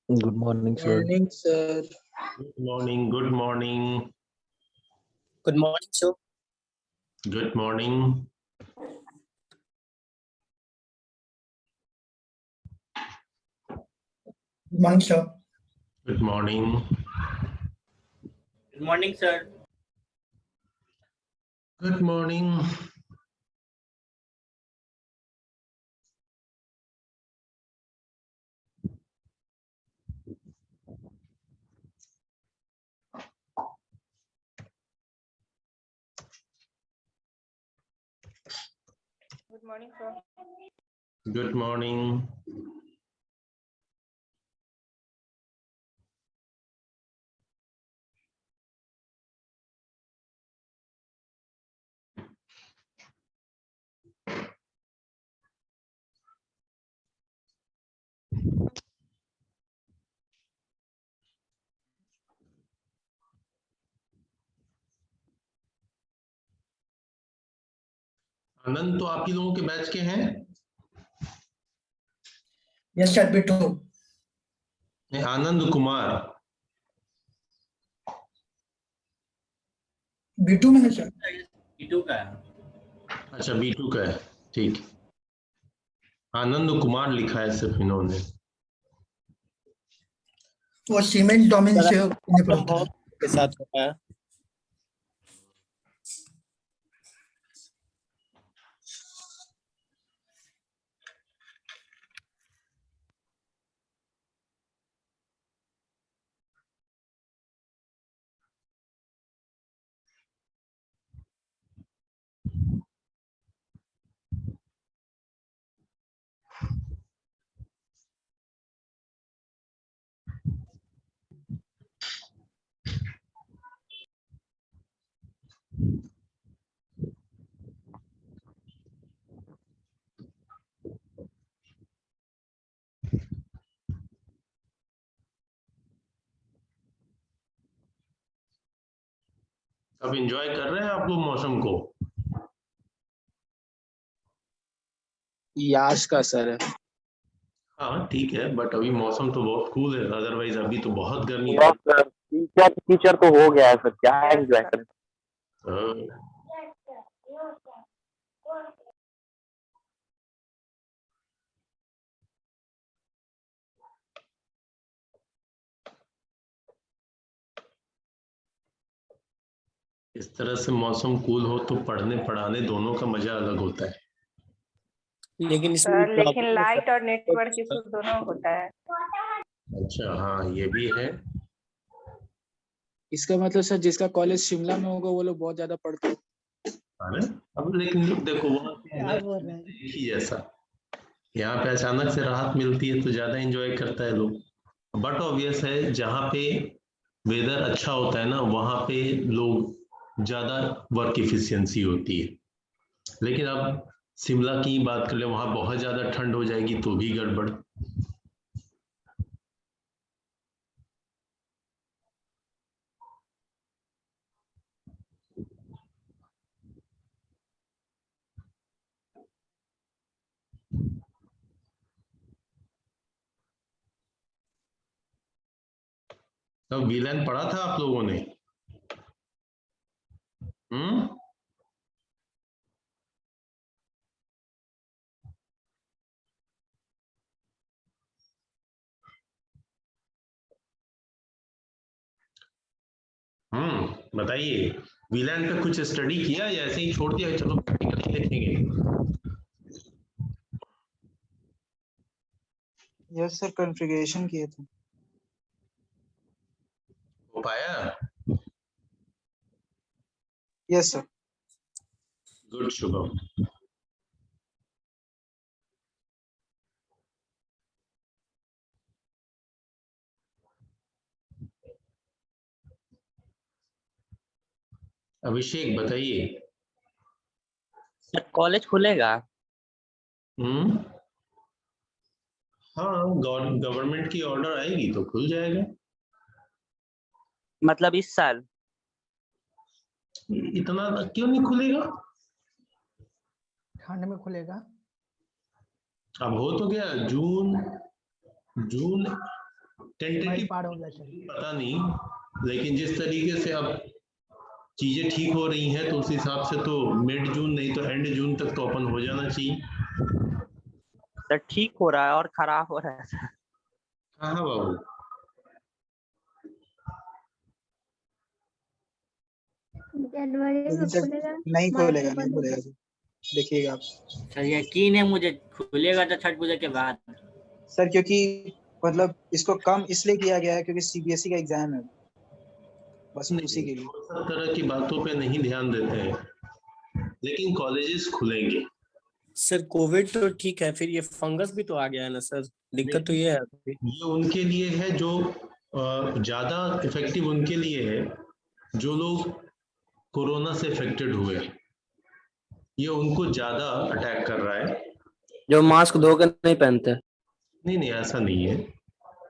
Good morning, sir. Morning, sir. Good morning. Good morning. Good morning, sir. Good morning. Good morning, sir. Good morning. Good morning, sir. Good morning. Good morning, sir. Good morning. आनंद, तो आप ही लोगों के batch के हैं? Yes, sir. B2. नहीं, Anand Kumar. B2 में है sir. B2 का है। अच्छा, B2 का है, ठीक। आनंद कुमार लिखा है सिर्फ इन्होंने। वो सीमेंट डोमेन से निकलता है। के साथ होता है। अब एंजॉय कर रहे हैं आप लोग मौसम को? याश का सर है। हाँ ठीक है, बट अभी मौसम तो बहुत कूल है, अदरवाइज अभी तो बहुत गर्मी है। टीचर तो हो गया है सर, क्या एंजॉय करें। इस तरह से मौसम कूल हो तो पढ़ने पढ़ाने दोनों का मजा अलग होता है। लेकिन सर लेकिन लाइट और नेटवर्क इशू दोनों होता है। अच्छा, हाँ ये भी है। इसका मतलब सर जिसका कॉलेज शिमला में होगा वो लोग बहुत ज्यादा पढ़ते हैं। अरे अब लेकिन देखो वहाँ पे है एक ही जैसा, यहाँ पे अचानक से राहत मिलती है तो ज्यादा एंजॉय करता है लोग। बट ऑब्वियस है जहाँ पे वेदर अच्छा होता है ना, वहाँ पे लोग ज्यादा वर्क इफिशियंसी होती है। लेकिन अब शिमला की बात कर ले, वहाँ बहुत ज्यादा ठंड हो जाएगी तो भी गड़बड़। तब वीलैन पढ़ा था आप लोगों ने? बताइए, वीलैन पे कुछ स्टडी किया या ऐसे ही छोड़ दिया चलो प्रैक्टिकल ही देखेंगे? यस सर, कॉन्फ़िगरेशन किए थे। हो पाया? Yes sir. गुड शुभम। अभिषेक बताइए। सर कॉलेज खुलेगा? हाँ, गवर्नमेंट की ऑर्डर आएगी तो खुल जाएगा। मतलब इस साल? इतना क्यों नहीं खुलेगा? ठंड में खुलेगा। अब हो तो गया जून टेंटेटिव पार हो गया सर। पता नहीं, लेकिन जिस तरीके से अब चीजें ठीक हो रही हैं तो उस हिसाब से तो मिड जून नहीं तो एंड जून तक तो ओपन हो जाना चाहिए। सर ठीक हो रहा है और खराब हो रहा है सर। हाँ हाँ बाबू, जनवरी में अभी तक खुलेगा, नहीं मार्च खोलेगा, में नहीं बंद हो खोलेगा सर, देखिएगा आप। सर यकीन है मुझे खुलेगा तो छठ पूजा के बाद। सर क्योंकि मतलब इसको कम इसलिए किया गया है क्योंकि सीबीएसई का एग्जाम है, बस उसी के लिए। सब तरह की बातों पे नहीं ध्यान देते हैं, लेकिन कॉलेजेस खुलेंगे। सर कोविड तो ठीक है, फिर ये फंगस भी तो आ गया है ना सर, दिक्कत तो ये है। ये उनके लिए है जो ज्यादा इफेक्टिव उनके लिए है जो लोग कोरोना से इफेक्टेड हुए, ये उनको ज्यादा अटैक कर रहा है। जो मास्क धोकर नहीं पहनते। नहीं नहीं ऐसा नहीं है,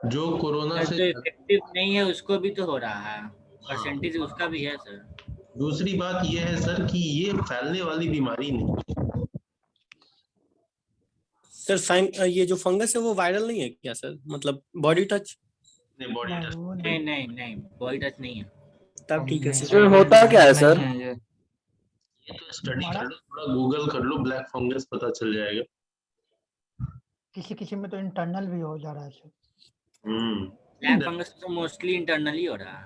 जो कोरोना सर से जो इफेक्टिव नहीं है उसको भी तो हो रहा है, परसेंटेज उसका भी है सर। दूसरी बात ये है सर कि ये फैलने वाली बीमारी नहीं। सर ये जो फंगस है वो वायरल नहीं है क्या सर, मतलब बॉडी टच? नहीं बॉडी टच नहीं नहीं नहीं बॉडी टच नहीं है। तब ठीक है सर होता क्या है सर? ये तो स्टडी कर लो, थोड़ा गूगल कर लो, ब्लैक फंगस पता चल जाएगा। किसी किसी में तो इंटरनल भी हो जा रहा है सर। ब्लैक फंगस तो मोस्टली इंटरनली हो रहा है,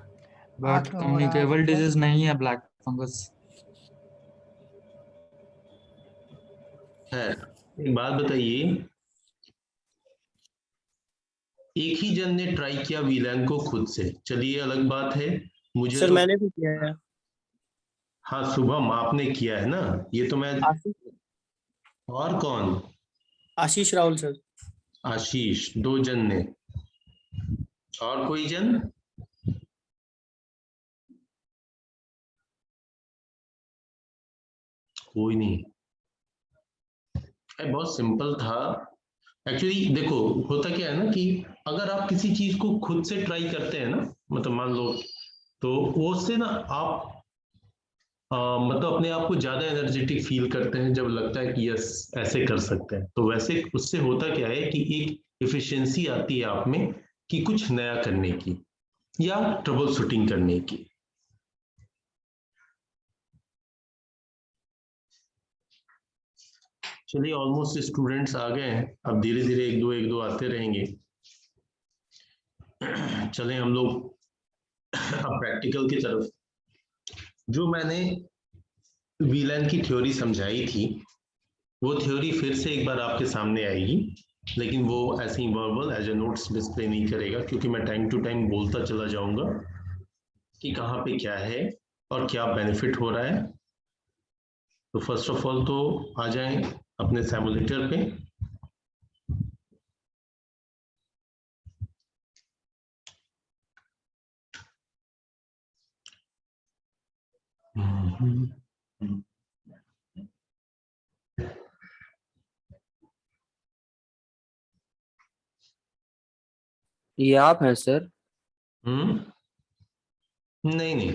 बट कम्युनिकेबल डिजीज नहीं है ब्लैक फंगस है। एक बात बताइए, एक ही जन ने ट्राई किया वीलैन को खुद से, चलिए अलग बात है। मुझे सर तो, मैंने भी किया है। हाँ शुभम आपने किया है ना, ये तो मैं। और कौन? आशीष राहुल सर। आशीष, 2 जन ने। और कोई जन? कोई नहीं। बहुत सिंपल था एक्चुअली। देखो होता क्या है ना कि अगर आप किसी चीज को खुद से ट्राई करते हैं ना, मतलब मान लो, तो उससे ना आप मतलब अपने आप को ज्यादा एनर्जेटिक फील करते हैं जब लगता है कि यस ऐसे कर सकते हैं। तो वैसे उससे होता क्या है कि एक एफिशिएंसी आती है आप में कि कुछ नया करने की या ट्रबल शूटिंग करने की। चलिए ऑलमोस्ट स्टूडेंट्स आ गए हैं, अब धीरे धीरे एक दो आते रहेंगे। चलें हम लोग अब प्रैक्टिकल की तरफ। जो मैंने वीलैन की थ्योरी समझाई थी वो थ्योरी फिर से एक बार आपके सामने आएगी, लेकिन वो ऐसे ही verbal as a notes display नहीं करेगा, क्योंकि मैं टाइम टू टाइम बोलता चला जाऊंगा कि कहाँ पे क्या है और क्या बेनिफिट हो रहा है। तो फर्स्ट ऑफ ऑल तो आ जाएं अपने सिमुलेटर पे। ये आप हैं सर? नहीं नहीं,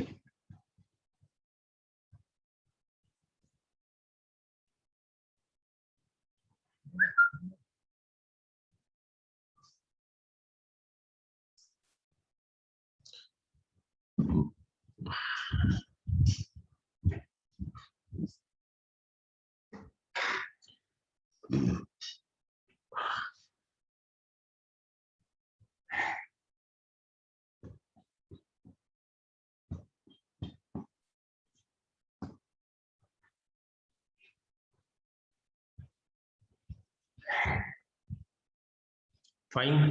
फाइन।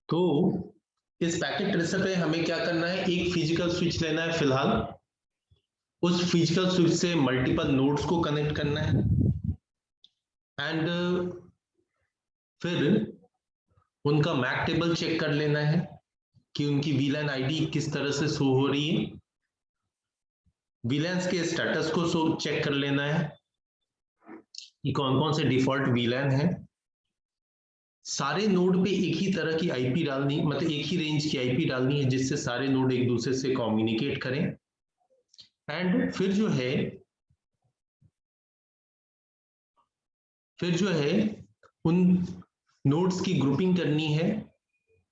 तो इस पैकेट ट्रेसर पे हमें क्या करना है, एक फिजिकल स्विच लेना है फिलहाल, उस फिजिकल स्विच से मल्टीपल नोड्स को कनेक्ट करना है एंड फिर उनका मैक टेबल चेक कर लेना है कि उनकी वीलैन आईडी किस तरह से शो हो रही है। वीलैंस के स्टेटस को चेक कर लेना है कि कौन कौन से डिफॉल्ट वीलैन है। सारे नोड पे एक ही तरह की आईपी डालनी, मतलब एक ही रेंज की आईपी डालनी है जिससे सारे नोड एक दूसरे से कम्युनिकेट करें। एंड फिर जो है उन नोड्स की ग्रुपिंग करनी है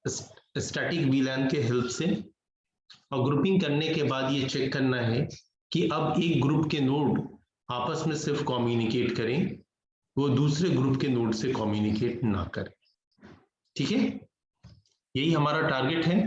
स्टैटिक VLAN के हेल्प से, और ग्रुपिंग करने के बाद ये चेक करना है कि अब एक ग्रुप के नोड आपस में सिर्फ कम्युनिकेट करें, वो दूसरे ग्रुप के नोड से कम्युनिकेट ना करें। ठीक है, यही हमारा टारगेट है।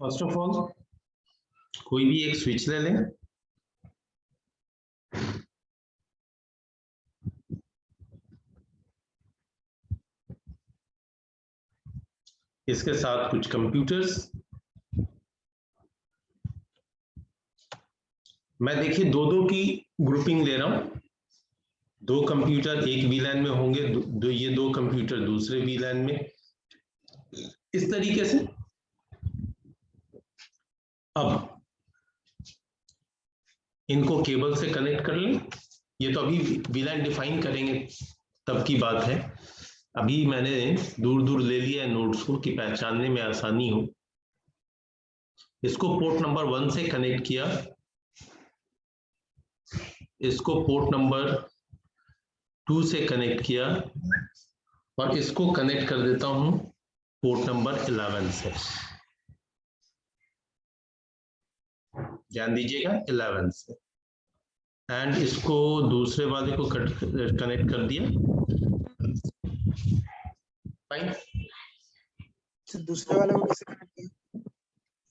फर्स्ट ऑफ ऑल कोई भी एक स्विच ले लें, इसके साथ कुछ कंप्यूटर्स। मैं देखिए दो की ग्रुपिंग ले रहा हूं, 2 कंप्यूटर एक VLAN में होंगे, ये 2 कंप्यूटर दूसरे VLAN में, इस तरीके से। अब इनको केबल से कनेक्ट कर लें। ये तो अभी VLAN डिफाइन करेंगे तब की बात है, अभी मैंने दूर दूर ले लिया है नोड्स को कि पहचानने में आसानी हो। इसको पोर्ट नंबर 1 से कनेक्ट किया, इसको पोर्ट नंबर 2 से कनेक्ट किया, और इसको कनेक्ट कर देता हूं पोर्ट नंबर 11 से। ध्यान दीजिएगा 11 से, एंड इसको दूसरे वाले को कनेक्ट कर दिया। फाइन, दूसरे वाले को कैसे कनेक्ट किया?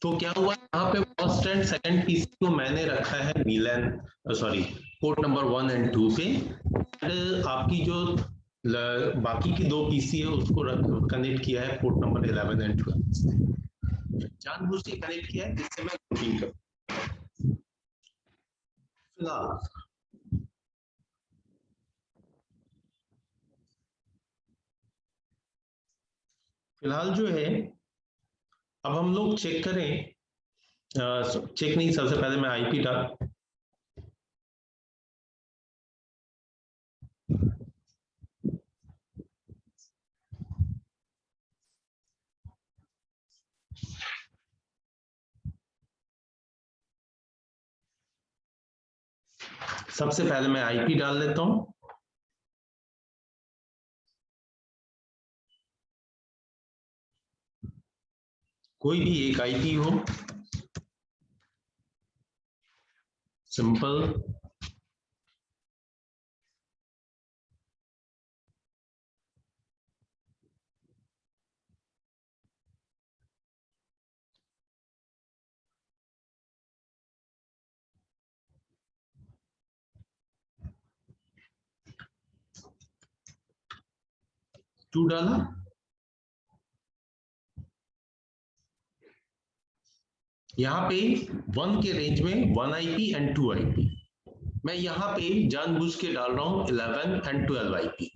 तो क्या हुआ, यहाँ पे फर्स्ट एंड सेकंड पीसी को मैंने रखा है VLAN पोर्ट नंबर 1 एंड 2 पे, आपकी जो बाकी की 2 पीसी है उसको कनेक्ट किया है पोर्ट नंबर 11 एंड 12 से। जानबूझ के कनेक्ट किया है जिससे मैं ग्रुपिंग करूं। फिलहाल जो है, अब हम लोग चेक करें, चेक नहीं, सबसे पहले मैं IP डाल, सबसे पहले मैं IP डाल लेता हूं। कोई भी एक IP हो, सिंपल, टू डाला, यहां पे 1 के रेंज में 1 IP एंड 2 IP, मैं यहां पे जानबूझ के डाल रहा हूं 11 एंड 12 IP।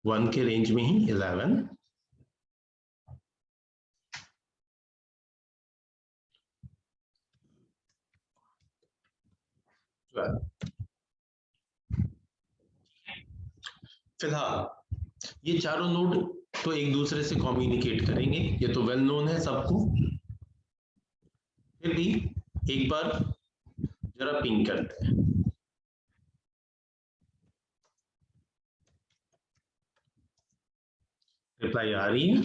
वन के रेंज में ही 11, 12। फिलहाल ये चारों नोड तो एक दूसरे से कम्युनिकेट करेंगे, ये तो वेल नोन है सबको। फिर भी एक बार जरा पिंग करते हैं। रिप्लाई आ रही है,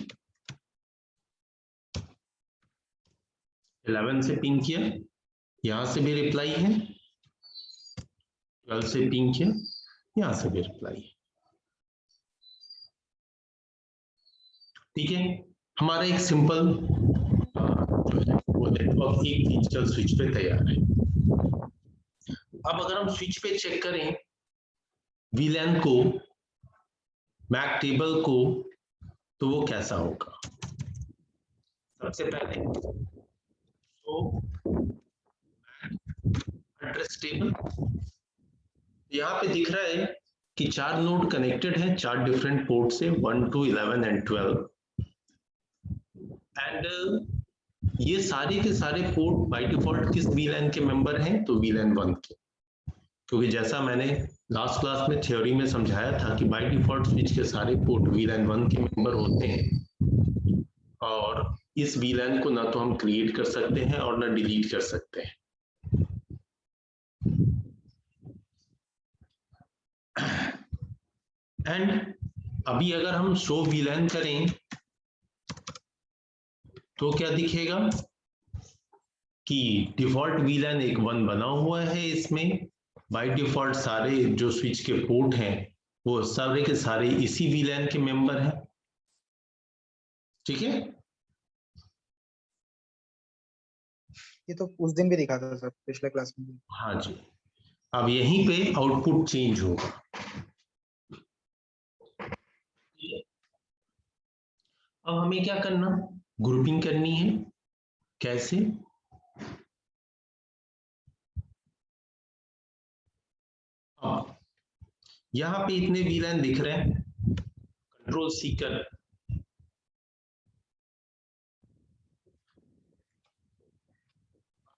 11 से पिंग किया, यहां से भी रिप्लाई है, 12 से पिंग किया, यहां से भी रिप्लाई है। ठीक है, हमारा एक सिंपल वो नेटवर्क एक डिजिटल स्विच पे तैयार है। अब अगर हम स्विच पे चेक करें VLAN को, मैक टेबल को, तो वो कैसा होगा। सबसे पहले तो एड्रेस टेबल, यहाँ पे दिख रहा है कि 4 नोड कनेक्टेड हैं 4 डिफरेंट पोर्ट से 1 to 11 and 12 एंड ये सारे के सारे पोर्ट बाय डिफॉल्ट किस VLAN के मेंबर हैं, तो VLAN 1 के, क्योंकि जैसा मैंने लास्ट क्लास में थ्योरी में समझाया था कि बाय डिफॉल्ट स्विच के सारे पोर्ट VLAN 1 के मेंबर होते हैं और इस VLAN को ना तो हम क्रिएट कर सकते हैं और ना डिलीट कर सकते हैं। एंड अभी अगर हम शो VLAN करें तो क्या दिखेगा कि डिफॉल्ट VLAN एक 1 बना हुआ है, इसमें बाय डिफॉल्ट सारे जो स्विच के पोर्ट हैं वो सारे के सारे इसी VLAN के मेंबर हैं। ठीक है, ये तो उस दिन भी दिखा था सर, पिछले क्लास में भी। हाँ जी, अब यहीं पे आउटपुट चेंज होगा। अब हमें क्या करना, ग्रुपिंग करनी है। कैसे, अब यहां पे इतने VLAN दिख रहे हैं, कंट्रोल C कर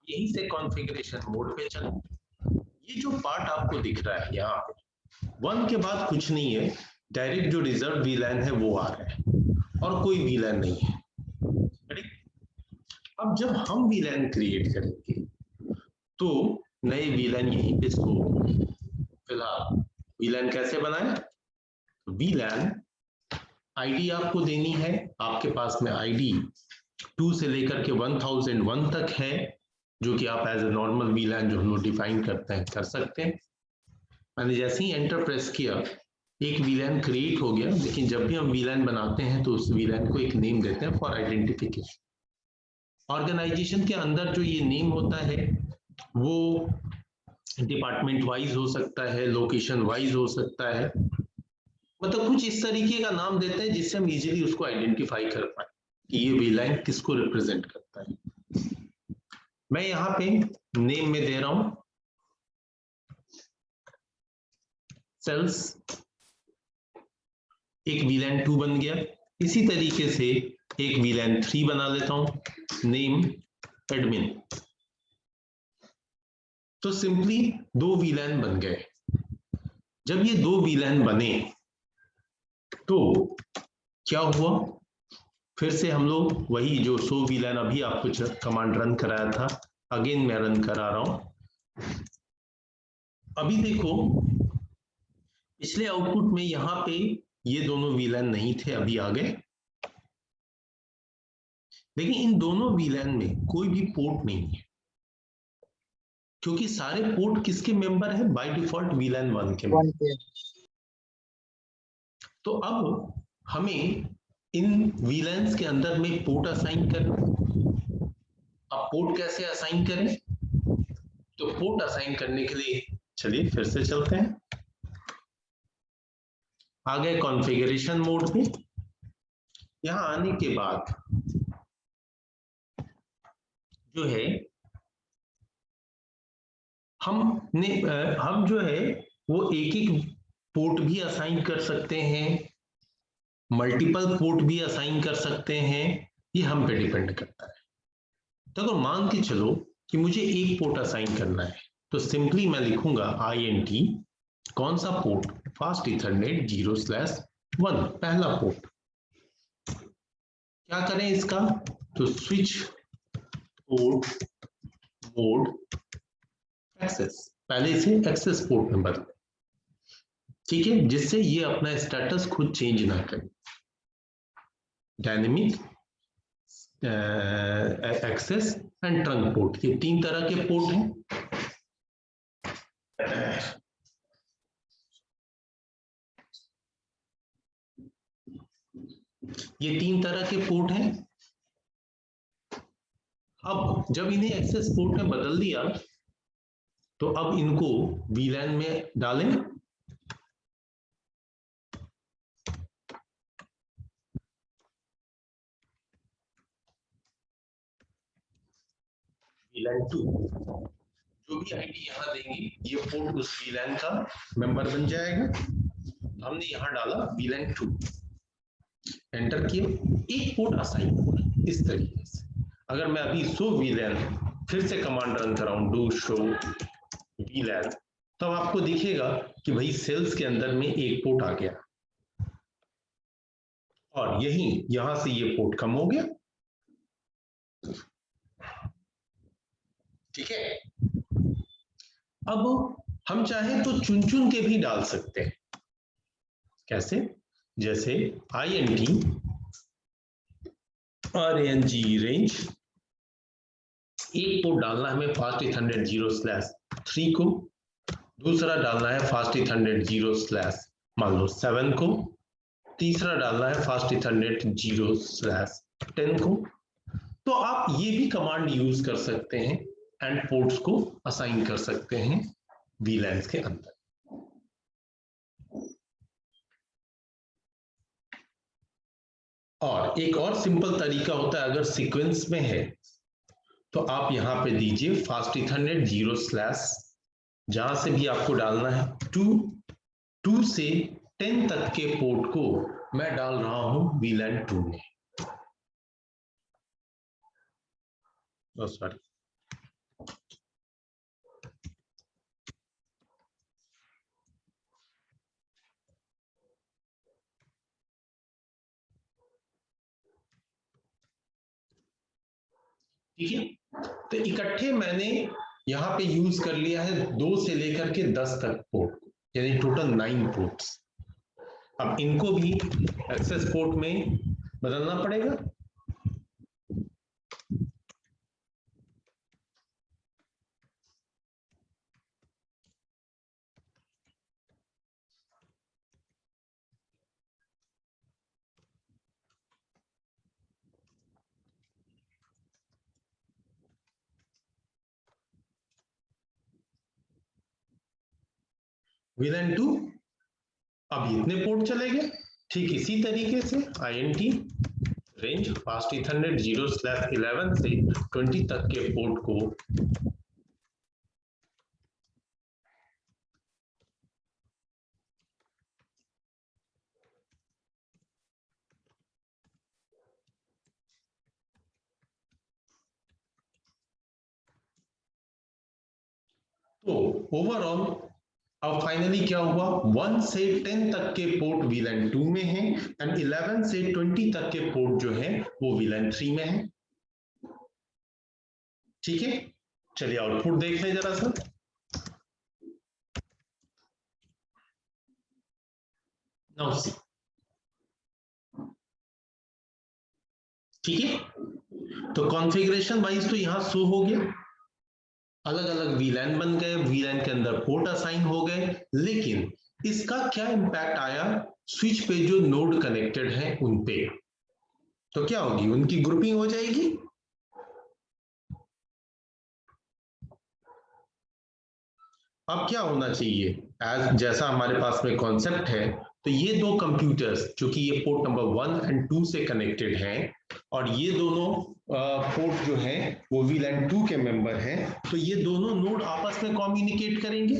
यहीं से कॉन्फ़िगरेशन मोड पे चले। ये जो पार्ट आपको दिख रहा है यहाँ पे 1 के बाद कुछ नहीं है, डायरेक्ट जो रिजर्व VLAN है वो आ रहा है और कोई VLAN नहीं है। अब जब हम VLAN क्रिएट करेंगे तो नए VLAN यहीं पे शो होंगे। फिलहाल VLAN कैसे बनाएं, तो VLAN आईडी आपको देनी है, आपके पास में आईडी 2 से लेकर के 1001 तक है, जो कि आप एज ए नॉर्मल VLAN जो हम लोग डिफाइन करते हैं कर सकते हैं। मैंने जैसे ही एंटर प्रेस किया एक VLAN क्रिएट हो गया, लेकिन जब भी हम VLAN बनाते हैं तो उस VLAN को एक नेम देते हैं फॉर आइडेंटिफिकेशन। ऑर्गेनाइजेशन के अंदर जो ये नेम होता है वो डिपार्टमेंट वाइज हो सकता है, लोकेशन वाइज हो सकता है, मतलब कुछ इस तरीके का नाम देते हैं जिससे हम इजीली उसको आइडेंटिफाई कर पाए कि ये VLAN किसको रिप्रेजेंट करता है। मैं यहाँ पे नेम में दे रहा हूं सेल्स, एक VLAN 2 बन गया। इसी तरीके से एक VLAN 3 बना लेता हूं, नेम एडमिन। तो सिंपली 2 VLAN बन गए। जब ये 2 VLAN बने तो क्या हुआ, फिर से हम लोग वही जो शो VLAN अभी आपको कमांड रन कराया था, अगेन मैं रन करा रहा हूं। अभी देखो पिछले आउटपुट में यहाँ पे ये दोनों VLAN नहीं थे, अभी आ गए, लेकिन इन दोनों VLAN में कोई भी पोर्ट नहीं है, क्योंकि सारे पोर्ट किसके मेंबर है, बाय डिफॉल्ट VLAN 1 के मेंबर। तो अब हमें इन VLANs के अंदर में पोर्ट असाइन करना। अब पोर्ट कैसे असाइन करें, तो पोर्ट असाइन करने के लिए चलिए फिर से चलते हैं, आ गए कॉन्फ़िगरेशन मोड में। यहां आने के बाद जो है हम जो है वो एक एक पोर्ट भी असाइन कर सकते हैं, मल्टीपल पोर्ट भी असाइन कर सकते हैं, ये हम पे डिपेंड करता है। तो अगर मान के चलो कि मुझे एक पोर्ट असाइन करना है तो सिंपली मैं लिखूंगा INT कौन सा पोर्ट, फास्ट ईथरनेट 0/1 पहला पोर्ट। क्या करें इसका, तो स्विच पोर्ट मोड एक्सेस, पहले से एक्सेस पोर्ट में बदले, ठीक है, जिससे ये अपना स्टेटस खुद चेंज ना करे। Dynamic access and trunk port, ये 3 तरह के पोर्ट हैं। ये 3 तरह के पोर्ट हैं। अब जब इन्हें एक्सेस पोर्ट में बदल दिया तो अब इनको VLAN में डालें। VLAN 2, जो भी आईडी यहाँ देंगे ये पोर्ट उस VLAN का मेंबर बन जाएगा। हमने यहाँ डाला VLAN 2, एंटर किया, एक पोर्ट असाइन हुआ इस तरीके से। अगर मैं अभी शो VLAN फिर से कमांड रन कराऊं, डू शो VLAN, तब आपको दिखेगा कि भाई सेल्स के अंदर में एक पोर्ट आ गया और यहां से ये पोर्ट कम हो गया। ठीक है, अब हम चाहे तो चुन चुन के भी डाल सकते हैं। कैसे? जैसे INT RNG रेंज, एक पोर्ट डालना है हमें फास्ट ईथरनेट 0/3 को, दूसरा डालना है फास्ट ईथरनेट 0/7 को, तीसरा डालना है फास्ट ईथरनेट 0/10 को। तो आप ये भी कमांड यूज कर सकते हैं एंड पोर्ट्स को असाइन कर सकते हैं VLANs के अंदर। और एक और सिंपल तरीका होता है, अगर सीक्वेंस में है तो आप यहां पे दीजिए फास्ट ईथरनेट 0/ जहां से भी आपको डालना है 2 से 10 तक के पोर्ट को मैं डाल रहा हूं VLAN 2 में। सॉरी, ठीक है। तो इकट्ठे मैंने यहां पे यूज कर लिया है 2 से लेकर के 10 तक पोर्ट, यानी टोटल 9 पोर्ट्स। अब इनको भी एक्सेस पोर्ट में बदलना पड़ेगा। VLAN 2 अब इतने पोर्ट चले गए। ठीक इसी तरीके से INT रेंज फास्ट ईथरनेट 0/11 से 20 तक के पोर्ट को तो ओवरऑल अब फाइनली क्या हुआ, 1 से 10 तक के पोर्ट VLAN 2 में है एंड 11 से 20 तक के पोर्ट जो है वो VLAN 3 में है। ठीक है, चलिए आउटपुट देख लें जरा सा। नाउ सी, ठीक है, तो कॉन्फ़िगरेशन वाइज तो यहां शो हो गया, अलग अलग VLAN बन गए, VLAN के अंदर पोर्ट असाइन हो गए, लेकिन इसका क्या इंपैक्ट आया स्विच पे जो नोड कनेक्टेड है उन पे? तो क्या होगी, उनकी ग्रुपिंग हो जाएगी। अब क्या होना चाहिए, एज जैसा हमारे पास में कॉन्सेप्ट है, तो ये दो कंप्यूटर्स जो कि ये पोर्ट नंबर 1 एंड 2 से कनेक्टेड हैं और ये दोनों पोर्ट जो है वो VLAN 2 के मेंबर हैं, तो ये दोनों नोड आपस में कम्युनिकेट करेंगे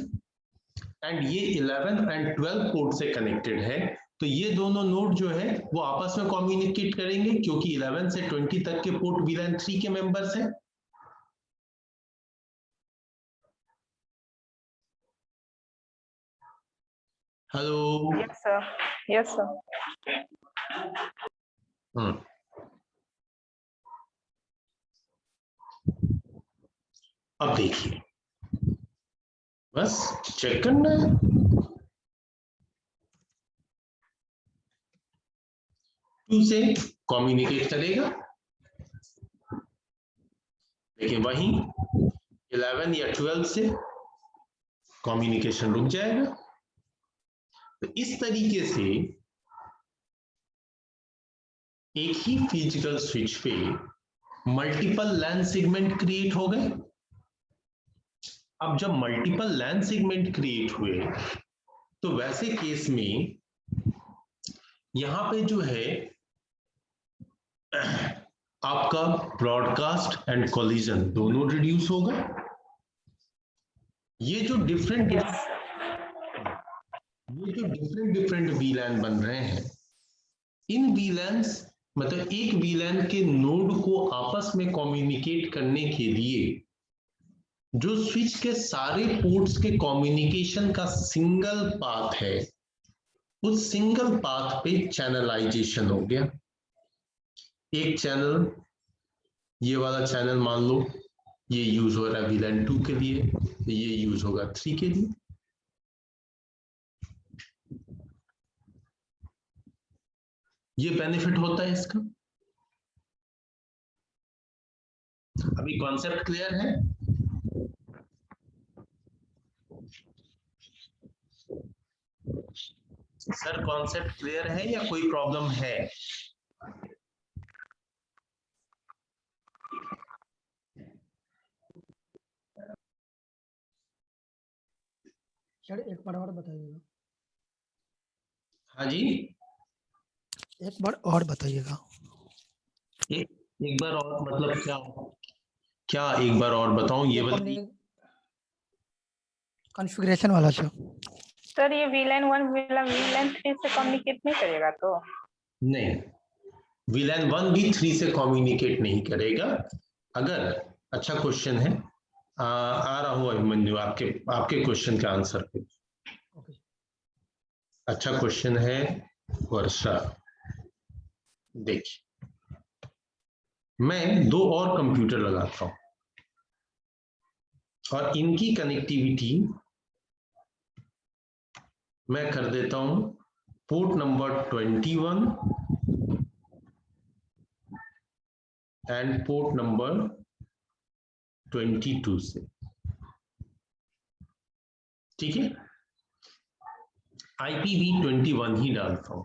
एंड ये 11 एंड 12 पोर्ट से कनेक्टेड है, तो ये दोनों नोड जो है वो आपस में कम्युनिकेट करेंगे क्योंकि 11 से 20 तक के पोर्ट VLAN 3 के मेंबर्स हैं। Hello, yes sir, yes sir. अब देखिए, बस चेक करना है। टू से कम्युनिकेट करेगा, लेकिन वहीं 11 या 12 से कम्युनिकेशन रुक जाएगा। तो इस तरीके से एक ही फिजिकल स्विच पे मल्टीपल लैन सेगमेंट क्रिएट हो गए। अब जब मल्टीपल लैन सेगमेंट क्रिएट हुए तो वैसे केस में यहां पे जो है आपका ब्रॉडकास्ट एंड कोलिजन दोनों रिड्यूस होगा। ये जो डिफरेंट डिफरेंट वीलैन बन रहे हैं, इन वीलैन्स मतलब एक वीलैन के नोड को आपस में कम्युनिकेट करने के लिए जो स्विच के सारे पोर्ट्स के कम्युनिकेशन का सिंगल पाथ है, उस सिंगल पाथ पे चैनलाइजेशन हो गया। एक चैनल, ये वाला चैनल मान लो ये यूज हो रहा है वीलैन 2 के लिए, ये यूज होगा 3 के लिए। ये बेनिफिट होता है इसका। अभी कॉन्सेप्ट क्लियर है? सर कॉन्सेप्ट क्लियर है या कोई प्रॉब्लम है? सर एक बार और बताइएगा। हाँ जी, एक बार और बताइएगा। एक बार और मतलब क्या एक बार और बताऊं? ये बताइए। कॉन्फ़िगरेशन वाला सर ये VLAN 1 VLAN 3 से कम्युनिकेट नहीं करेगा तो? नहीं, VLAN 1 भी 3 से कम्युनिकेट नहीं करेगा। अगर अच्छा क्वेश्चन है, आ रहा हूँ अभिमन्यु आपके क्वेश्चन के आंसर पे। अच्छा क्वेश्चन है वर्षा। देखिए, मैं 2 और कंप्यूटर लगाता हूं और इनकी कनेक्टिविटी मैं कर देता हूं port number 21 and port number 22 से। ठीक है, IPv21 ही डालता हूं।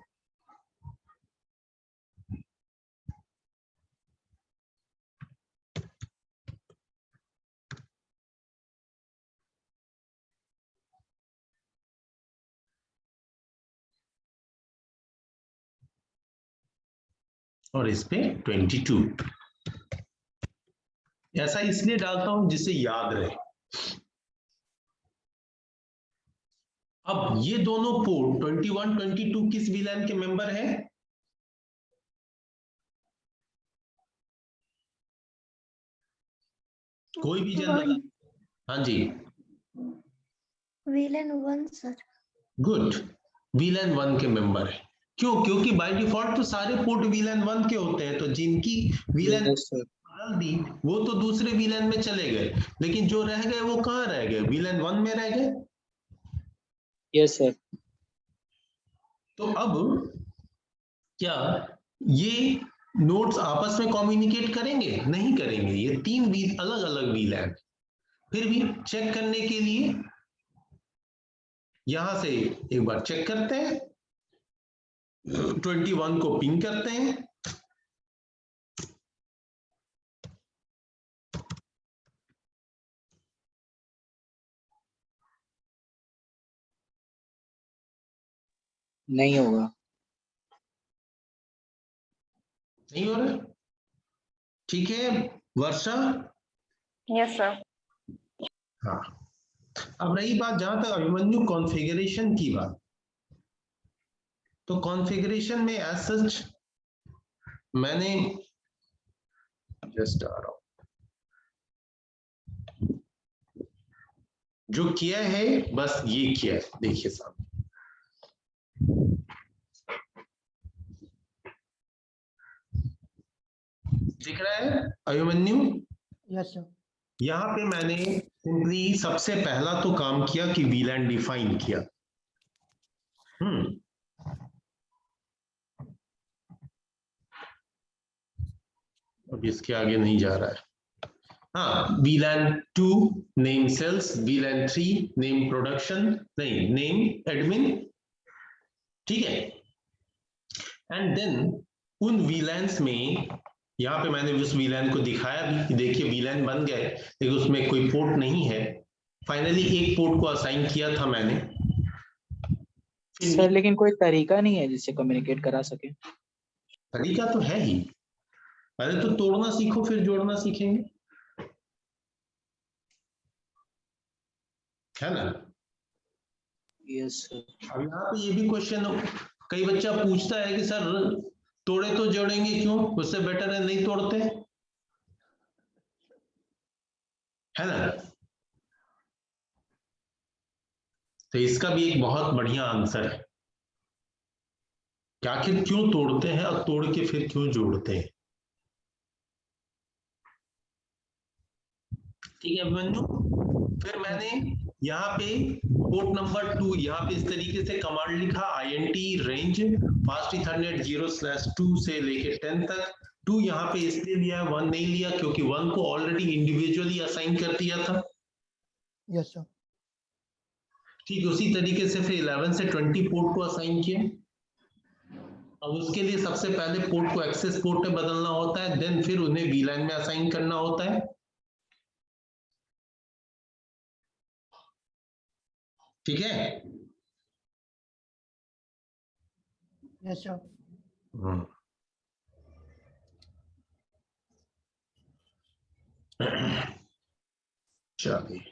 और इस पे 22। ऐसा इसलिए डालता हूं जिससे याद रहे। अब ये दोनों पोर्ट 21, 22 किस VLAN के मेंबर है? कोई भी जन बता। हाँ जी, VLAN 1 सर। गुड, VLAN 1 के मेंबर है। क्यों? क्योंकि बाय डिफॉल्ट तो सारे पोर्ट VLAN 1 के होते हैं, तो जिनकी VLAN बदल दी वो तो दूसरे VLAN में चले गए, लेकिन जो रह गए वो कहाँ रह गए? VLAN 1 में रह गए। Yes sir. तो अब क्या ये नोड्स आपस में कम्युनिकेट करेंगे? नहीं करेंगे। ये 3 अलग अलग VLAN। फिर भी चेक करने के लिए यहां से एक बार चेक करते हैं, 21 को पिंग करते हैं, नहीं होगा। नहीं हो रहा। ठीक है वर्षा? Yes sir. हाँ, अब रही बात जहां तक अभिमन्यु कॉन्फ़िगरेशन की बात, तो कॉन्फ़िगरेशन में एज सच मैंने जस्ट आ रहा हूं, जो किया है बस ये किया है। देखिए साहब, दिख रहा है अभिमन्यु? Yes sir. यहां पे मैंने सिंपली सबसे पहला तो काम किया कि VLAN डिफाइन किया। अब इसके आगे नहीं जा रहा है। हाँ, VLAN 2 name sales, VLAN 3 name production, नहीं नेम एडमिन। ठीक है, एंड देन उन VLANs में यहाँ पे मैंने उस VLAN को दिखाया भी कि देखिए VLAN बन गए, लेकिन उसमें कोई पोर्ट नहीं है। फाइनली एक पोर्ट को असाइन किया था मैंने। सर लेकिन कोई तरीका नहीं है जिससे कम्युनिकेट करा सके? तरीका तो है ही, पहले तो तोड़ना सीखो फिर जोड़ना सीखेंगे, है ना। Yes sir. अब यहाँ पे ये भी क्वेश्चन कई बच्चा पूछता है कि सर तोड़े तो जोड़ेंगे क्यों, उससे बेटर है नहीं तोड़ते, है ना। तो इसका भी एक बहुत बढ़िया आंसर है कि आखिर क्यों तोड़ते हैं और तोड़ के फिर क्यों जोड़ते हैं। ठीक है बंधु, फिर मैंने यहाँ पे पोर्ट नंबर 2 यहाँ पे इस तरीके से कमांड लिखा INT रेंज फास्ट इथरनेट 0/2 से लेके 10 तक। 2 यहाँ पे इसलिए लिया है, 1 नहीं लिया क्योंकि 1 को ऑलरेडी इंडिविजुअली असाइन कर दिया था। Yes sir. ठीक उसी तरीके से फिर 11 से 20 पोर्ट को असाइन किया। अब उसके लिए सबसे पहले पोर्ट को एक्सेस पोर्ट में बदलना होता है, देन फिर उन्हें VLAN में असाइन करना होता है। ठीक है। Yes sir. चलिए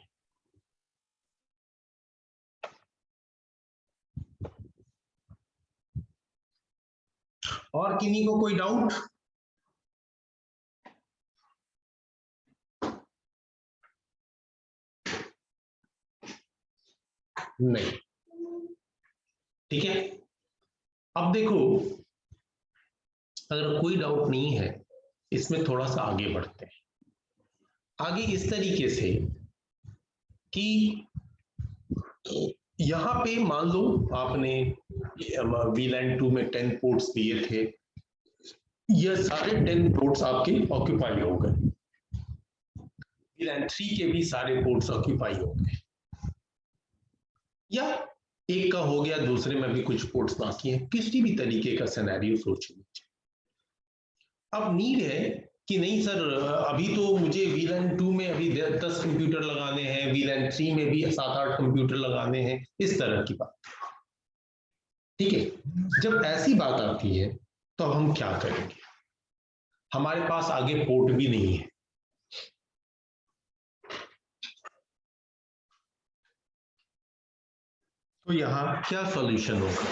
और किन्हीं को कोई डाउट? नहीं, ठीक है। अब देखो अगर कोई डाउट नहीं है इसमें थोड़ा सा आगे बढ़ते हैं। आगे इस तरीके से कि यहां पे मान लो आपने VLAN 2 में 10 पोर्ट्स दिए थे, ये सारे 10 पोर्ट्स आपके ऑक्यूपाई हो गए, VLAN 3 के भी सारे पोर्ट्स ऑक्यूपाई हो गए, या एक का हो गया दूसरे में भी कुछ पोर्ट्स बाकी हैं, किसी भी तरीके का सिनेरियो सोच लीजिए। अब नीड है कि नहीं सर अभी तो मुझे VLAN 2 में अभी 10 कंप्यूटर लगाने हैं, VLAN 3 में भी 7-8 कंप्यूटर लगाने हैं, इस तरह की बात। ठीक है, जब ऐसी बात आती है तो हम क्या करेंगे? हमारे पास आगे पोर्ट भी नहीं है, तो यहां क्या सॉल्यूशन होगा?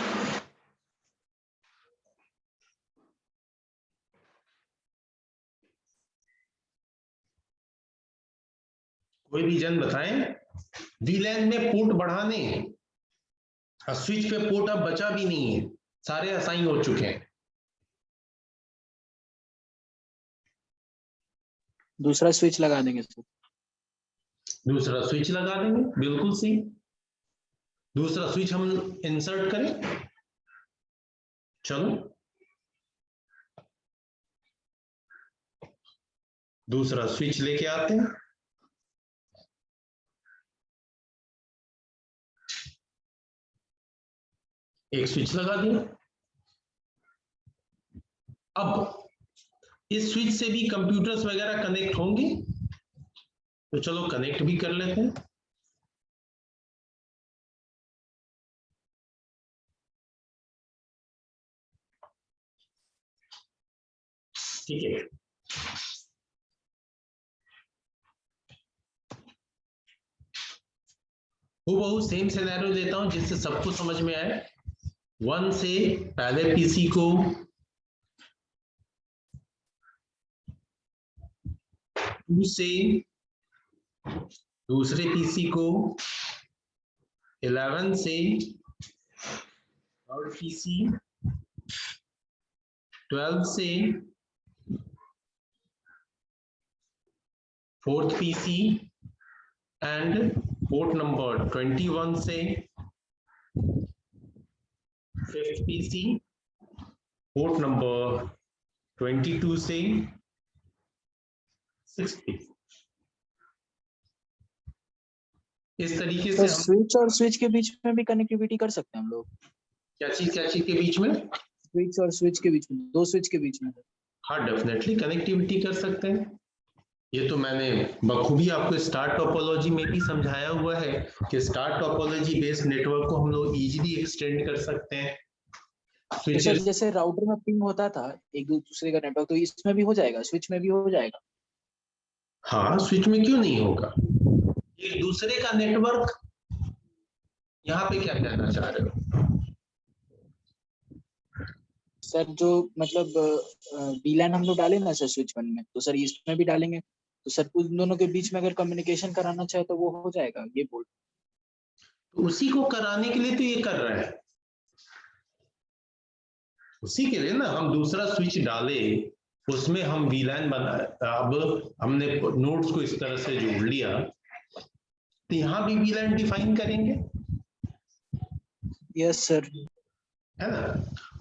कोई रीजन बताएं। VLAN में पोर्ट बढ़ाने हैं और स्विच पे पोर्ट अब बचा भी नहीं है, सारे असाइन हो चुके हैं। दूसरा स्विच लगा देंगे सर। दूसरा स्विच लगा देंगे, बिल्कुल सही। दूसरा स्विच हम इंसर्ट करें, चलो दूसरा स्विच लेके आते हैं। एक स्विच लगा दिया। अब इस स्विच से भी कंप्यूटर्स वगैरह कनेक्ट होंगे, तो चलो कनेक्ट भी कर लेते हैं। ठीक है, वो सेम सिनेरियो देता हूं जिससे सबको समझ में आए। 1 से पहले पीसी को 2 से दूसरे पीसी को 11 से थर्ड पीसी 12 से fourth PC and port number 21 से फिफ्थ पीसी, पोर्ट नंबर 22 से सिक्स्थ पीसी। इस तरीके से स्विच और स्विच के बीच में भी कनेक्टिविटी कर सकते हैं हम लोग। क्या चीज के बीच में? स्विच और स्विच के बीच में, दो स्विच के बीच में। हाँ डेफिनेटली कनेक्टिविटी कर सकते हैं। ये तो मैंने बखूबी आपको स्टार टोपोलॉजी में भी समझाया हुआ है कि स्टार टोपोलॉजी बेस्ड नेटवर्क को हम लोग इजीली एक्सटेंड कर सकते हैं। स्विचेस जैसे राउटर में पिंग होता था एक दूसरे का नेटवर्क, तो इसमें भी हो जाएगा, स्विच में भी हो जाएगा? हाँ, स्विच में क्यों नहीं होगा, एक दूसरे का नेटवर्क। यहाँ पे क्या कहना चाह रहे हो सर? जो मतलब वीलैन हम लोग डाले ना सर स्विच वन में, तो सर इसमें भी डालेंगे, तो सर उन दोनों के बीच में अगर कम्युनिकेशन कराना चाहे तो वो हो जाएगा, ये बोल। तो उसी को कराने के लिए तो ये कर रहे हैं, उसी के लिए ना हम दूसरा स्विच डाले, उसमें हम वीलैन बना, अब हमने नोड्स को इस तरह से जोड़ लिया, तो यहाँ भी वीलैन डिफाइन करेंगे। Yes sir. है ना,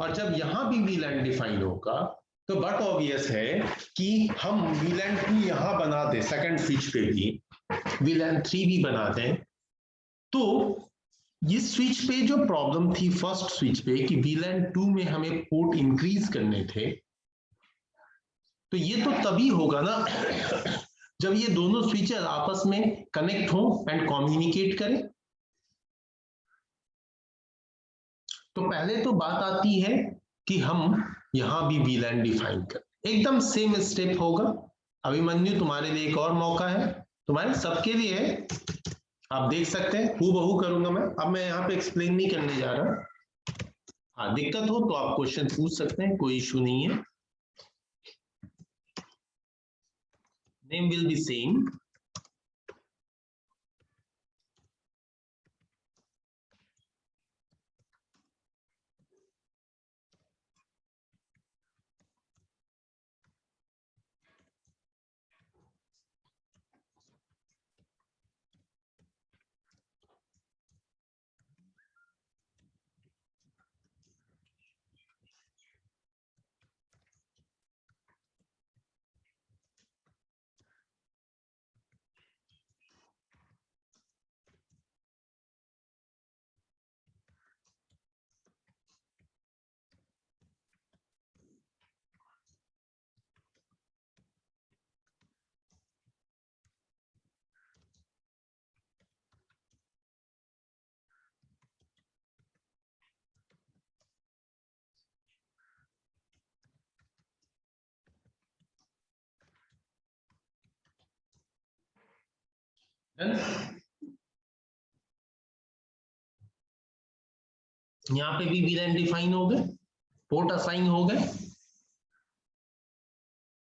और जब यहाँ भी वीलैन डिफाइन होगा तो बट ऑब्वियस है कि हम वीलैन 2 यहाँ बना दें, सेकंड स्विच पे भी वीलैन 3 भी बना दें, तो इस स्विच पे जो प्रॉब्लम थी फर्स्ट स्विच पे कि वीलैन 2 में हमें पोर्ट इंक्रीज करने थे, तो ये तो तभी होगा ना जब ये दोनों स्विचेस आपस में कनेक्ट हो एंड कम्युनिकेट करें। तो पहले तो बात आती है कि हम यहां भी वीलैन डिफाइन करें, एकदम सेम स्टेप होगा। अभिमन्यु तुम्हारे लिए एक और मौका है, तुम्हारे सबके लिए है, आप देख सकते हैं, हूबहू करूंगा मैं। अब मैं यहाँ पे एक्सप्लेन नहीं करने जा रहा, हाँ दिक्कत हो तो आप क्वेश्चन पूछ सकते हैं, कोई इशू नहीं है। Name will be same. यहाँ पे भी वीलैन डिफाइन हो गए, पोर्ट असाइन हो गए।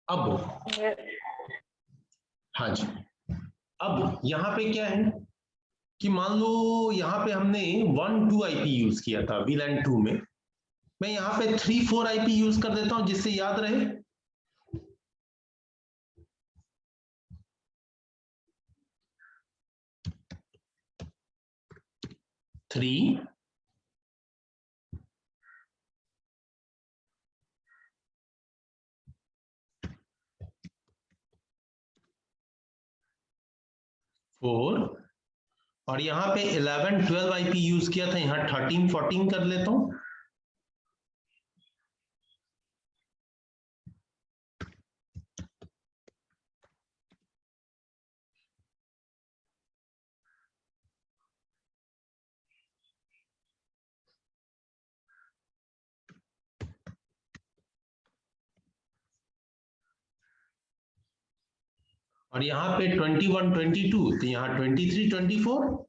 अब हाँ जी, अब यहाँ पे क्या है कि मान लो यहाँ पे हमने 1-2 आईपी यूज किया था वीलैन 2 में, मैं यहाँ पे 3-4 आईपी यूज कर देता हूं जिससे याद रहे। थ्री 4 और यहाँ पे 11-12 आईपी यूज किया था, यहाँ 13-14 कर लेता हूं। और यहाँ पे 21-22, तो यहाँ 23-24।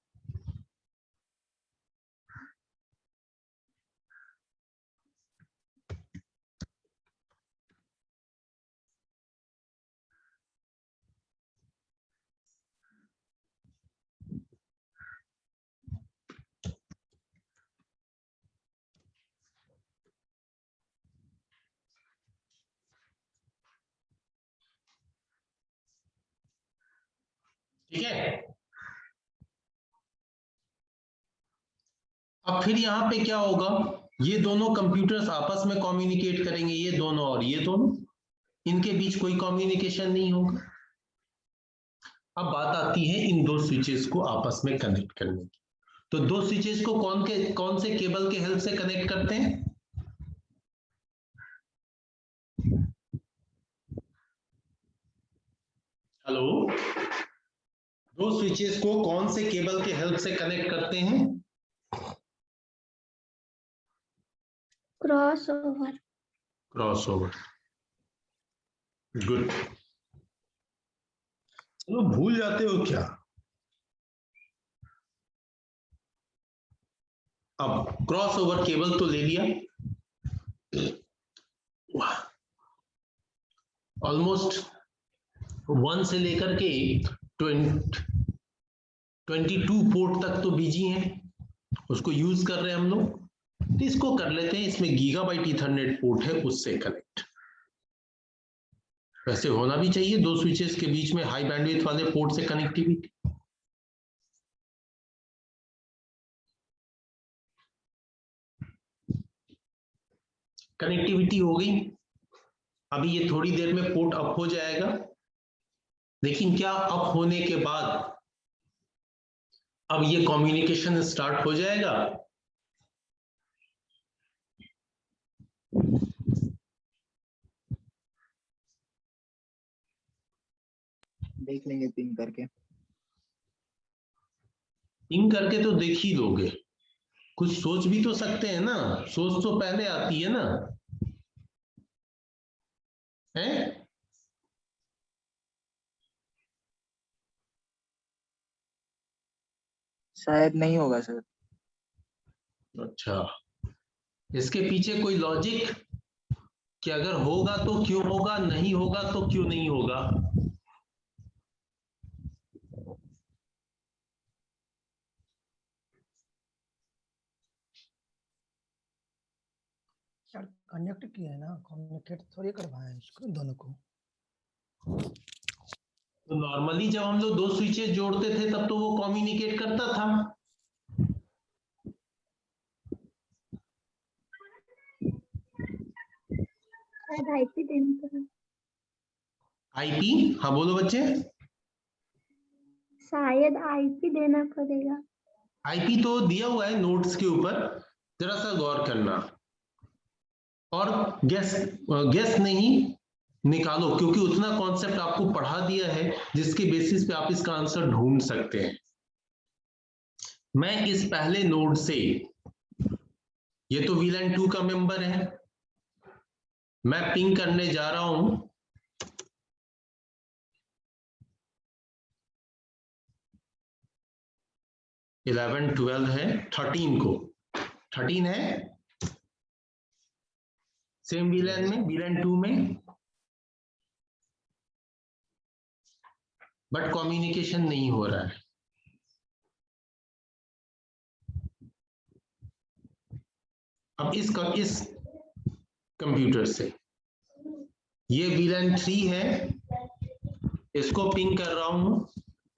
ठीक है, अब फिर यहाँ पे क्या होगा, ये दोनों कंप्यूटर्स आपस में कम्युनिकेट करेंगे, ये दोनों और ये दोनों, इनके बीच कोई कम्युनिकेशन नहीं होगा। अब बात आती है इन दो स्विचेस को आपस में कनेक्ट करने की। तो दो स्विचेस को कौन से केबल के हेल्प से कनेक्ट करते हैं? हेलो, दो स्विचेस को कौन से केबल के हेल्प से कनेक्ट करते हैं? क्रॉसओवर। Crossover, good. चलो, भूल जाते हो क्या? अब क्रॉसओवर केबल तो ले लिया, ऑलमोस्ट 1 से लेकर के 22 पोर्ट तक तो बीजी हैं, उसको यूज कर रहे हैं हम लोग। तो इसको कर लेते हैं, इसमें गीगाबाइट ईथरनेट पोर्ट है, उससे कनेक्ट। वैसे होना भी चाहिए, दो स्विचेस के बीच में हाई बैंडविड्थ वाले पोर्ट से कनेक्टिविटी। कनेक्टिविटी हो गई। अभी ये थोड़ी देर में पोर्ट अप हो जाएगा, लेकिन क्या अप होने के बाद अब ये कम्युनिकेशन स्टार्ट हो जाएगा? देख लेंगे पिंग करके। पिंग करके तो देख ही लोगे, कुछ सोच भी तो सकते हैं ना, सोच तो पहले आती है ना, है? शायद नहीं होगा सर। अच्छा, इसके पीछे कोई लॉजिक कि अगर होगा तो क्यों होगा, नहीं होगा तो क्यों नहीं होगा? सर कनेक्ट किए है ना, कम्युनिकेट थोड़ी करवाए इसको दोनों को। तो नॉर्मली जब हम लोग दो स्विचेस जोड़ते थे तब तो वो कम्युनिकेट करता था। शायद आईपी देना पड़ेगा। आईपी, हाँ बोलो बच्चे। शायद आईपी देना पड़ेगा। आईपी तो दिया हुआ है नोट्स के ऊपर, जरा सा गौर करना और गेस नहीं निकालो, क्योंकि उतना कॉन्सेप्ट आपको पढ़ा दिया है जिसके बेसिस पे आप इसका आंसर ढूंढ सकते हैं। मैं इस पहले नोड से, ये तो VLAN 2 का मेंबर है, मैं पिंग करने जा रहा हूं इलेवन 12 है 13 को, 13 है सेम VLAN में, VLAN 2 में, बट कम्युनिकेशन नहीं हो रहा है। अब इस कंप्यूटर से ये VLAN 3 है, इसको पिंग कर रहा हूं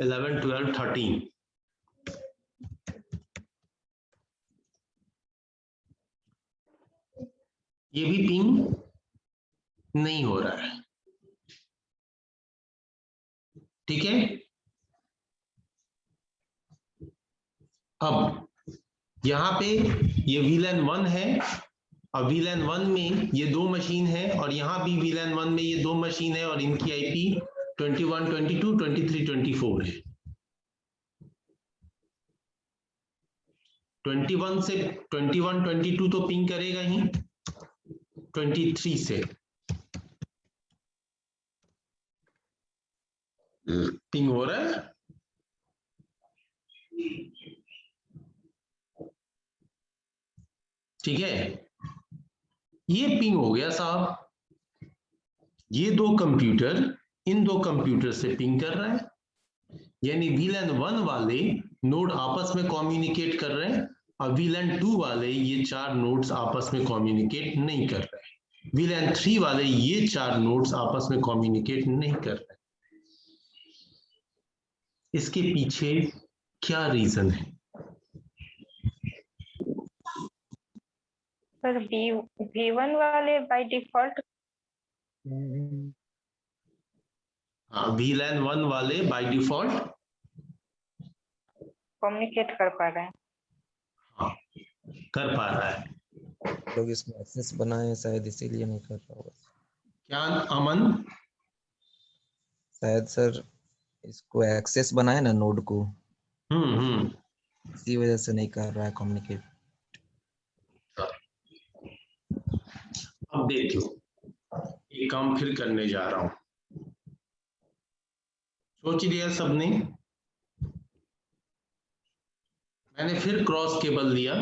11 12 13। ये भी पिंग नहीं हो रहा है, ठीक है। अब यहां पे ये VLAN 1 है और VLAN 1 में ये दो मशीन है और यहां भी VLAN 1 में ये दो मशीन है और इनकी IP 21 22 23 24 है। 21 से 21 22 तो पिंग करेगा ही, 23 से पिंग हो रहा है। ठीक है, ये पिंग हो गया साहब। ये दो कंप्यूटर इन दो कंप्यूटर से पिंग कर रहे हैं, यानी VLAN 1 वाले नोड आपस में कम्युनिकेट कर रहे हैं और VLAN 2 वाले ये चार नोड्स आपस में कम्युनिकेट नहीं कर रहे हैं। VLAN 3 वाले ये चार नोड्स आपस में कम्युनिकेट नहीं कर रहे। इसके पीछे क्या रीजन है? सर V1 वाले बाय डिफॉल्ट, हाँ, VLAN 1 वाले बाय डिफॉल्ट कम्युनिकेट कर पा रहे हैं। हाँ, कर पा रहा है। लोग इसमें एक्सेस बनाए हैं शायद, इसीलिए नहीं कर रहा होगा। क्या अमन? शायद सर इसको एक्सेस बनाए ना नोड को, इसी वजह से नहीं कर रहा है कम्युनिकेट। अब देख लो, एक काम फिर करने जा रहा हूं, सोच लिया सबने? मैंने फिर क्रॉस केबल लिया,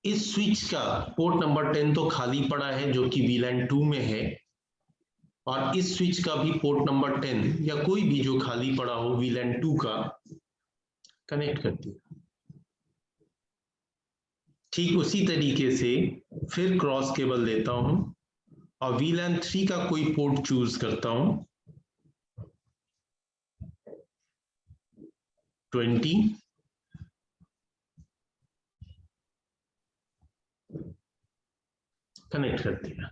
इस स्विच का पोर्ट नंबर 10 तो खाली पड़ा है जो कि VLAN 2 में है, और इस स्विच का भी पोर्ट नंबर 10 या कोई भी जो खाली पड़ा हो VLAN 2 का कनेक्ट कर दिया। ठीक उसी तरीके से फिर क्रॉस केबल लेता हूं और VLAN 3 का कोई पोर्ट चूज करता हूं, 20, कनेक्ट कर दिया।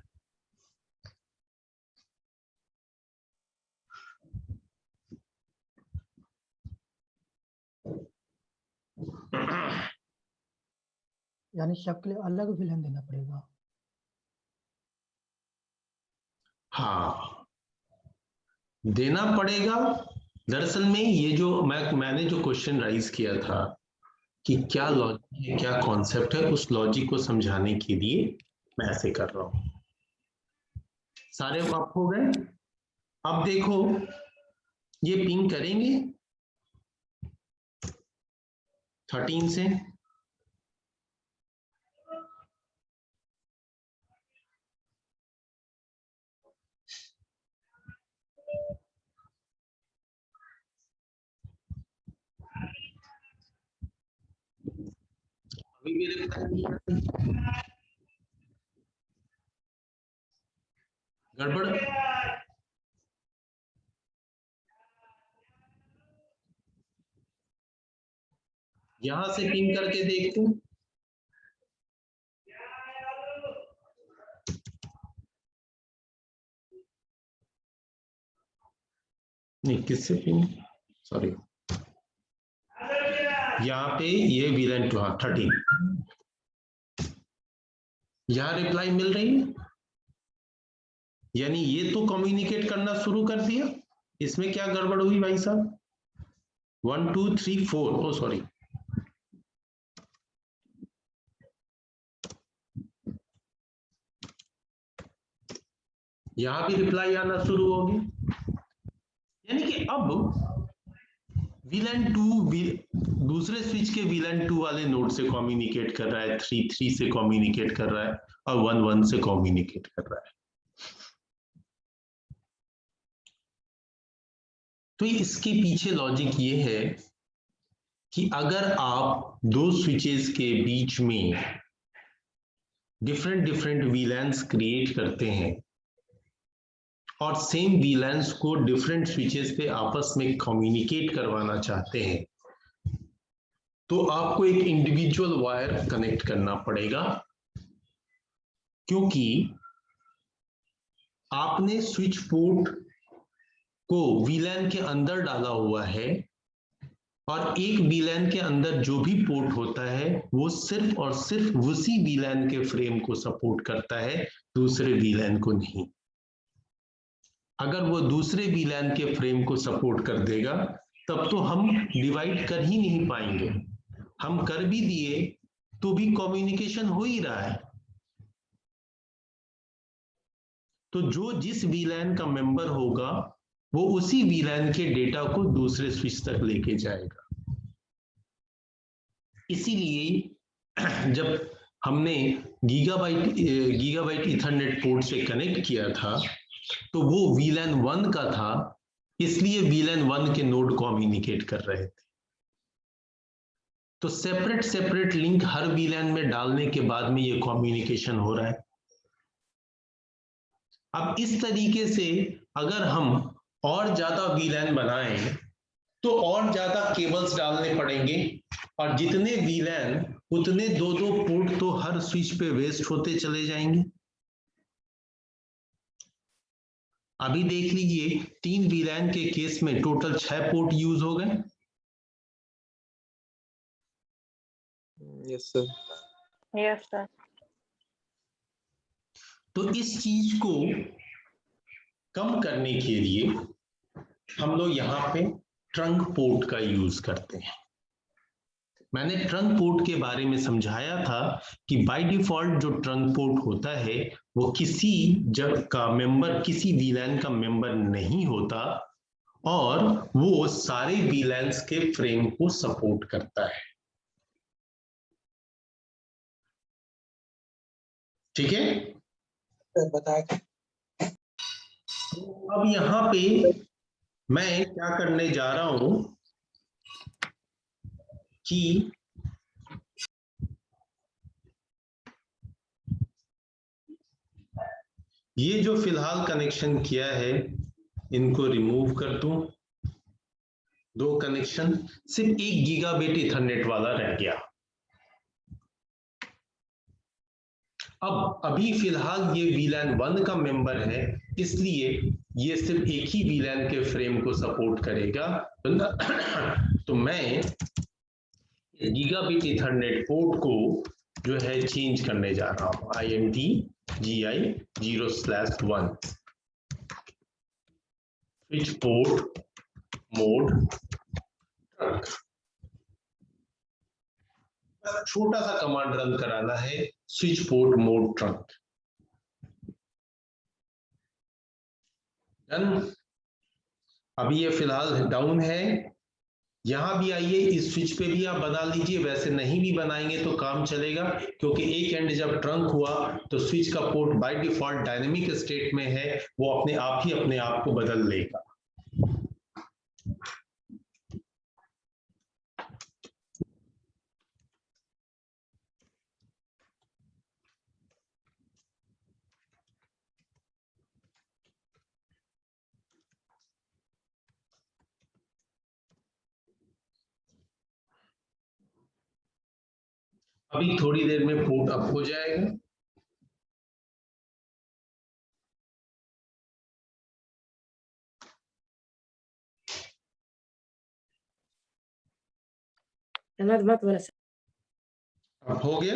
यानी सब के लिए अलग विलन देना पड़ेगा। हाँ, देना पड़ेगा। दरअसल में ये जो मैंने जो क्वेश्चन राइज किया था कि क्या लॉजिक है, क्या कॉन्सेप्ट है, उस लॉजिक को समझाने के लिए मैं ऐसे कर रहा हूं। सारे आप हो गए? अब देखो, ये पिंग करेंगे 13 से, अभी भी रिप्लाई नहीं आती, गड़बड़। यहां से पिंग करके देखते हैं। नहीं, किससे पिंग, सॉरी, यहाँ पे ये VLAN 2 13, यहां रिप्लाई मिल रही है, यानी ये तो कम्युनिकेट करना शुरू कर दिया। इसमें क्या गड़बड़ हुई भाई साहब? 1 2 3 4, ओ सॉरी, यहां भी रिप्लाई आना शुरू होगी, यानी कि अब VLAN 2 दूसरे स्विच के VLAN 2 वाले नोड से कम्युनिकेट कर रहा है, 3 3 से कम्युनिकेट कर रहा है और 1 1 से कम्युनिकेट कर रहा है। तो इसके पीछे लॉजिक ये है कि अगर आप दो स्विचेस के बीच में डिफरेंट VLANs क्रिएट करते हैं और सेम VLANs को डिफरेंट स्विचेस पे आपस में कम्युनिकेट करवाना चाहते हैं, तो आपको एक इंडिविजुअल वायर कनेक्ट करना पड़ेगा, क्योंकि आपने स्विच पोर्ट को VLAN के अंदर डाला हुआ है और एक VLAN के अंदर जो भी पोर्ट होता है वो सिर्फ और सिर्फ उसी VLAN के फ्रेम को सपोर्ट करता है, दूसरे VLAN को नहीं। अगर वो दूसरे VLAN के फ्रेम को सपोर्ट कर देगा तब तो हम डिवाइड कर ही नहीं पाएंगे, हम कर भी दिए तो भी कम्युनिकेशन हो ही रहा है। तो जो जिस VLAN का मेंबर होगा वो उसी VLAN के डेटा को दूसरे स्विच तक लेके जाएगा। इसीलिए जब हमने गीगाबाइट ईथरनेट पोर्ट से कनेक्ट किया था तो वो VLAN 1 का था, इसलिए VLAN 1 के नोड कम्युनिकेट कर रहे थे। तो सेपरेट लिंक हर VLAN में डालने के बाद में ये कम्युनिकेशन हो रहा है। अब इस तरीके से अगर हम और ज्यादा VLAN बनाएं तो और ज्यादा केबल्स डालने पड़ेंगे और जितने VLAN उतने दो पोर्ट तो हर स्विच पे वेस्ट होते चले जाएंगे। अभी देख लीजिए 3 VLAN के केस में टोटल 6 पोर्ट यूज हो गए। Yes sir. Yes sir. तो इस चीज को कम करने के लिए हम लोग यहाँ पे ट्रंक पोर्ट का यूज करते हैं। मैंने ट्रंक पोर्ट के बारे में समझाया था कि बाय डिफॉल्ट जो ट्रंक पोर्ट होता है वो किसी जब का मेंबर, किसी वीलैन का मेंबर नहीं होता और वो सारे वीलैन्स के फ्रेम को सपोर्ट करता है। ठीक है, बताया। अब यहाँ पे मैं क्या करने जा रहा हूं कि ये जो फिलहाल कनेक्शन किया है इनको रिमूव कर दूं। 2 कनेक्शन, सिर्फ 1 गीगाबिट ईथरनेट वाला रह गया। अब अभी फिलहाल ये VLAN 1 का मेंबर है, इसलिए ये सिर्फ एक ही VLAN के फ्रेम को सपोर्ट करेगा। तो मैं गीगाबिट ईथरनेट पोर्ट को जो है चेंज करने जा रहा हूं, INT GI 0/1 switch port mode trunk. छोटा सा कमांड रन कराना है, switch port mode trunk. Done. अभी ये फिलहाल डाउन है, यहां भी आइए, इस स्विच पे भी आप बना लीजिए। वैसे नहीं भी बनाएंगे तो काम चलेगा, क्योंकि एक एंड जब ट्रंक हुआ तो स्विच का port by default dynamic state में है, वो अपने आप को बदल लेगा। अभी थोड़ी देर में पोर्ट अप हो जाएगा। अब हो गया।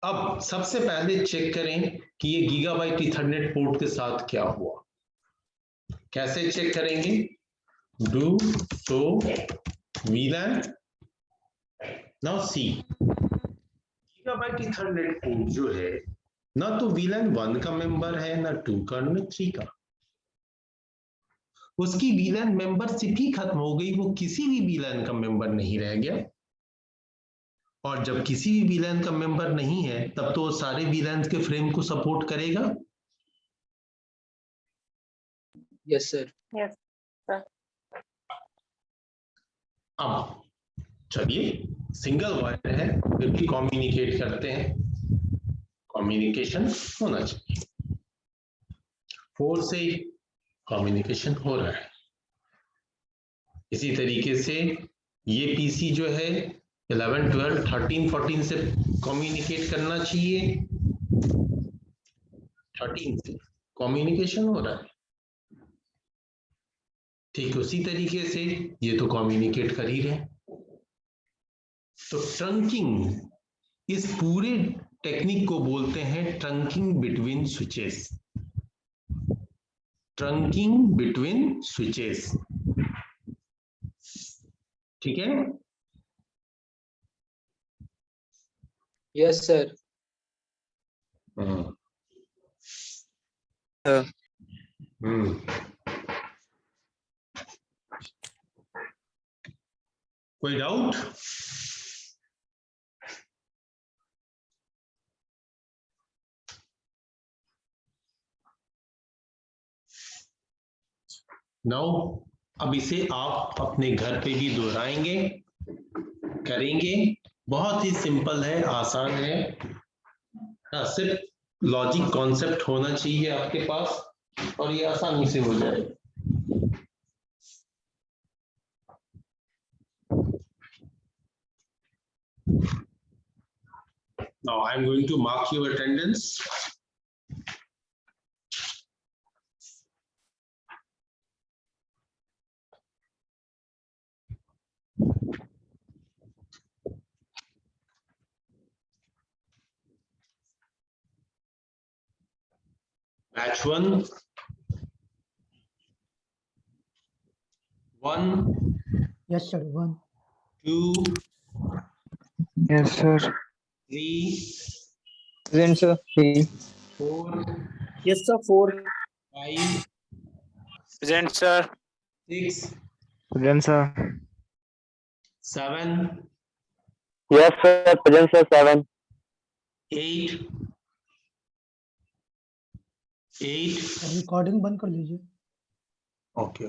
अब सबसे पहले चेक करें कि ये गीगाबाइट ईथरनेट पोर्ट के साथ क्या हुआ। कैसे चेक करेंगे? Do show VLAN। Now see, gigabyte Ethernet port जो है ना तो VLAN 1 का मेंबर है, ना 2 का, ना 3 का। उसकी VLAN मेंबरशिप ही खत्म हो गई, वो किसी भी VLAN का मेंबर नहीं रह गया। और जब किसी भी VLAN का मेंबर नहीं है तब तो वो सारे VLANs के फ्रेम को सपोर्ट करेगा। Yes sir. Yes sir. अब चलिए, सिंगल वायर है फिर भी कम्युनिकेट करते हैं, कम्युनिकेशन होना चाहिए। 4 से कम्युनिकेशन हो रहा है। इसी तरीके से ये पीसी जो है 11, 12, 13, 14 से कम्युनिकेट करना चाहिए। 13 से कम्युनिकेशन हो रहा है। ठीक उसी तरीके से ये तो कम्युनिकेट कर ही रहे। तो ट्रंकिंग, इस पूरे टेक्निक को बोलते हैं trunking between switches. Trunking between switches, ठीक है। Yes sir. कोई डाउट? नाउ अब इसे आप अपने घर पे भी दोहराएंगे, करेंगे। बहुत ही सिंपल है, आसान है। हाँ, सिर्फ लॉजिक कॉन्सेप्ट होना चाहिए आपके पास और ये आसानी से हो जाएगा। Now I am going to mark your attendance. Batch 1. 1. Yes, sir. 1. 2, Yes, sir. 3, Present, sir. 4, Yes, sir. 4. 5, Present, sir. 6, Present, sir. 7, Yes, sir. Present, sir. 7. 8, 8. Recording बंद कर लीजिए। Okay.